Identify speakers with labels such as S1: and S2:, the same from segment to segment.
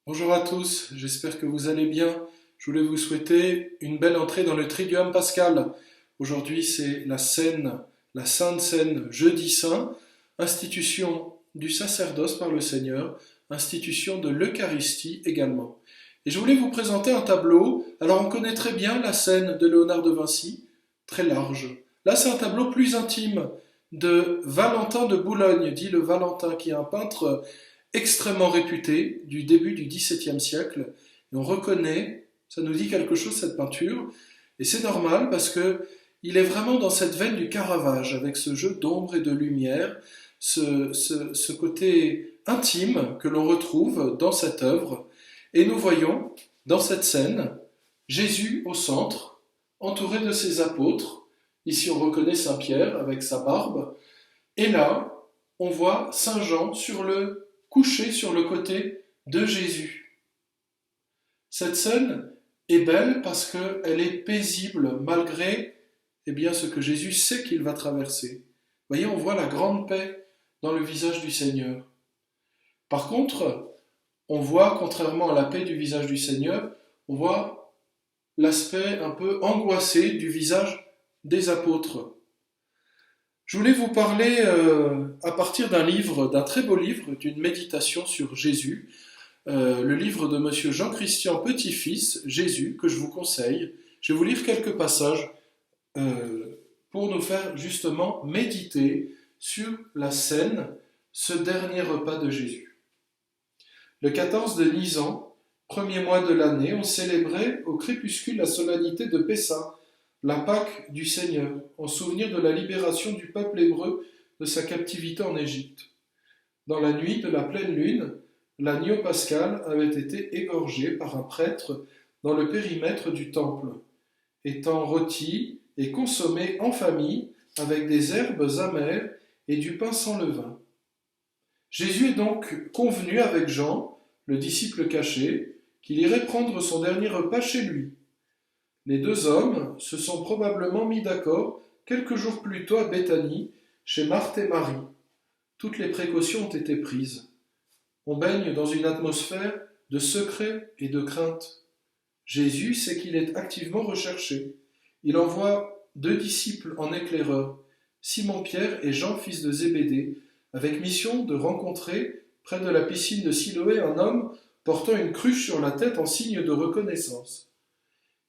S1: Bonjour à tous, j'espère que vous allez bien. Je voulais vous souhaiter une belle entrée dans le Triduum Pascal. Aujourd'hui, c'est la Sainte Seine, Jeudi Saint, institution du sacerdoce par le Seigneur, institution de l'Eucharistie également. Et je voulais vous présenter un tableau. Alors, on connaît très bien la scène de Léonard de Vinci, très large. Là, c'est un tableau plus intime de Valentin de Boulogne, dit le Valentin, qui est un peintre extrêmement réputé du début du XVIIe siècle. Et on reconnaît, ça nous dit quelque chose cette peinture, et c'est normal parce que il est vraiment dans cette veine du Caravage, avec ce jeu d'ombre et de lumière, ce côté intime que l'on retrouve dans cette œuvre. Et nous voyons dans cette scène Jésus au centre, entouré de ses apôtres. Ici on reconnaît Saint Pierre avec sa barbe. Et là, on voit Saint Jean couché sur le côté de Jésus. Cette scène est belle parce qu'elle est paisible malgré ce que Jésus sait qu'il va traverser. Vous voyez, on voit la grande paix dans le visage du Seigneur. Par contre, on voit, contrairement à la paix du visage du Seigneur, on voit l'aspect un peu angoissé du visage des apôtres. Je voulais vous parler à partir d'un très beau livre, d'une méditation sur Jésus, le livre de Monsieur Jean-Christian Petit-Fils, Jésus, que je vous conseille. Je vais vous lire quelques passages pour nous faire justement méditer sur la scène, ce dernier repas de Jésus. Le 14 de Nisan, premier mois de l'année, on célébrait au crépuscule la solennité de Pessa, la Pâque du Seigneur, en souvenir de la libération du peuple hébreu de sa captivité en Égypte. Dans la nuit de la pleine lune, l'agneau pascal avait été égorgé par un prêtre dans le périmètre du temple, étant rôti et consommé en famille avec des herbes amères et du pain sans levain. Jésus est donc convenu avec Jean, le disciple caché, qu'il irait prendre son dernier repas chez lui. Les deux hommes se sont probablement mis d'accord quelques jours plus tôt à Béthanie, chez Marthe et Marie. Toutes les précautions ont été prises. On baigne dans une atmosphère de secret et de crainte. Jésus sait qu'il est activement recherché. Il envoie 2 disciples en éclaireurs, Simon-Pierre et Jean, fils de Zébédée, avec mission de rencontrer, près de la piscine de Siloé, un homme portant une cruche sur la tête en signe de reconnaissance.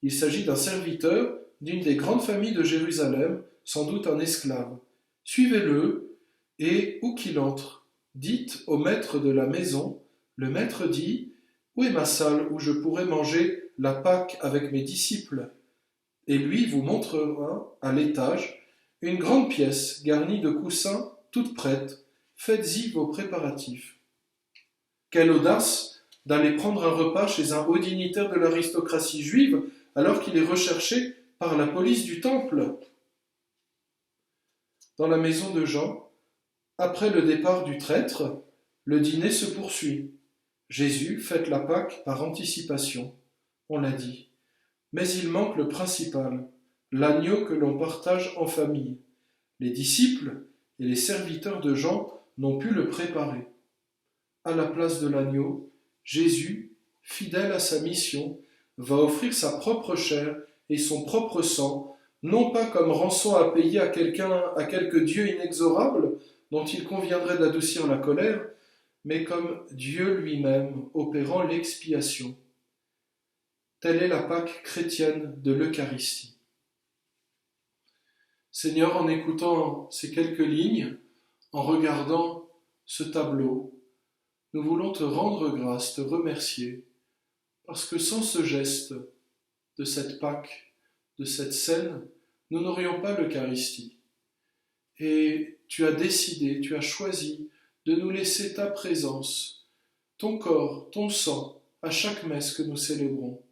S1: Il s'agit d'un serviteur d'une des grandes familles de Jérusalem, sans doute un esclave. Suivez-le, et où qu'il entre, dites au maître de la maison, le maître dit, où est ma salle où je pourrai manger la Pâque avec mes disciples? Et lui vous montrera, à l'étage, une grande pièce garnie de coussins toute prête. Faites-y vos préparatifs. Quelle audace d'aller prendre un repas chez un haut dignitaire de l'aristocratie juive alors qu'il est recherché par la police du temple. Dans la maison de Jean, après le départ du traître, le dîner se poursuit. Jésus fête la Pâque par anticipation, on l'a dit. Mais il manque le principal, l'agneau que l'on partage en famille. Les disciples et les serviteurs de Jean n'ont pu le préparer. À la place de l'agneau, Jésus, fidèle à sa mission, va offrir sa propre chair et son propre sang, non pas comme rançon à payer à quelque Dieu inexorable dont il conviendrait d'adoucir la colère, mais comme Dieu lui-même opérant l'expiation. Telle est la Pâque chrétienne de l'Eucharistie. Seigneur, en écoutant ces quelques lignes, en regardant ce tableau, nous voulons te rendre grâce, te remercier, parce que sans ce geste de cette Pâque, de cette scène, nous n'aurions pas l'Eucharistie. Et tu as décidé, tu as choisi de nous laisser ta présence, ton corps, ton sang, à chaque messe que nous célébrons.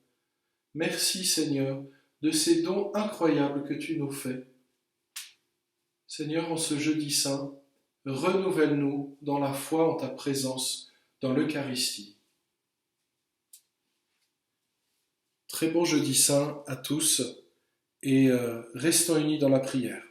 S1: Merci Seigneur de ces dons incroyables que tu nous fais. Seigneur, en ce jeudi saint, renouvelle-nous dans la foi en ta présence dans l'Eucharistie. Très bon jeudi saint à tous et restons unis dans la prière.